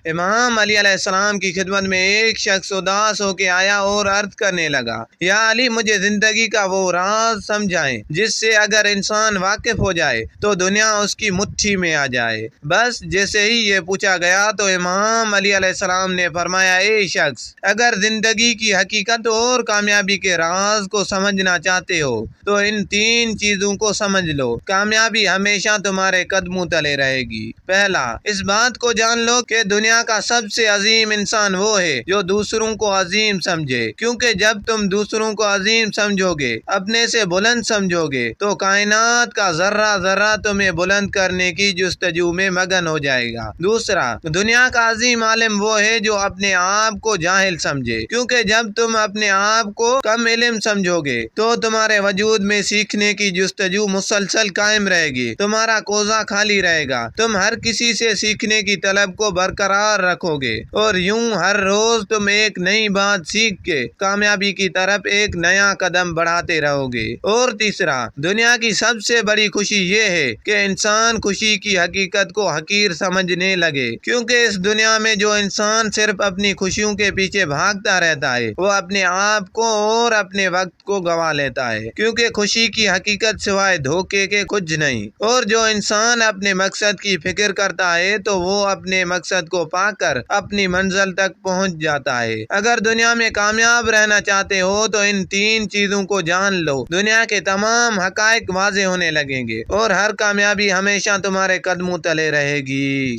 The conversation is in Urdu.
امام علی علیہ السلام کی خدمت میں ایک شخص اداس ہو کے آیا اور عرض کرنے لگا، یا علی، مجھے زندگی کا وہ راز سمجھائیں جس سے اگر انسان واقف ہو جائے تو دنیا اس کی مٹھی میں آ جائے۔ بس جیسے ہی یہ پوچھا گیا تو امام علی علیہ السلام نے فرمایا، اے شخص، اگر زندگی کی حقیقت اور کامیابی کے راز کو سمجھنا چاہتے ہو تو ان تین چیزوں کو سمجھ لو، کامیابی ہمیشہ تمہارے قدموں تلے رہے گی۔ پہلا، اس بات کو جان لو کہ دنیا کا سب سے عظیم انسان وہ ہے جو دوسروں کو عظیم سمجھے، کیونکہ جب تم دوسروں کو عظیم سمجھو گے، اپنے سے بلند سمجھو گے، تو کائنات کا ذرہ ذرہ تمہیں بلند کرنے کی جستجو میں مگن ہو جائے گا۔ دوسرا، دنیا کا عظیم عالم وہ ہے جو اپنے آپ کو جاہل سمجھے، کیونکہ جب تم اپنے آپ کو کم علم سمجھو گے تو تمہارے وجود میں سیکھنے کی جستجو مسلسل قائم رہے گی، تمہارا کوزہ خالی رہے گا، تم ہر کسی سے سیکھنے کی طلب کو برقرار رکھو گے، اور یوں ہر روز تم ایک نئی بات سیکھ کے کامیابی کی طرف ایک نیا قدم بڑھاتے رہو گے۔ اور تیسرا، دنیا کی سب سے بڑی خوشی یہ ہے کہ انسان خوشی کی حقیقت کو حقیر سمجھنے لگے، کیونکہ اس دنیا میں جو انسان صرف اپنی خوشیوں کے پیچھے بھاگتا رہتا ہے وہ اپنے آپ کو اور اپنے وقت کو گنوا لیتا ہے، کیونکہ خوشی کی حقیقت سوائے دھوکے کے کچھ نہیں۔ اور جو انسان اپنے مقصد کی فکر کرتا ہے تو وہ اپنے مقصد کو پا کر اپنی منزل تک پہنچ جاتا ہے۔ اگر دنیا میں کامیاب رہنا چاہتے ہو تو ان تین چیزوں کو جان لو، دنیا کے تمام حقائق واضح ہونے لگیں گے اور ہر کامیابی ہمیشہ تمہارے قدموں تلے رہے گی۔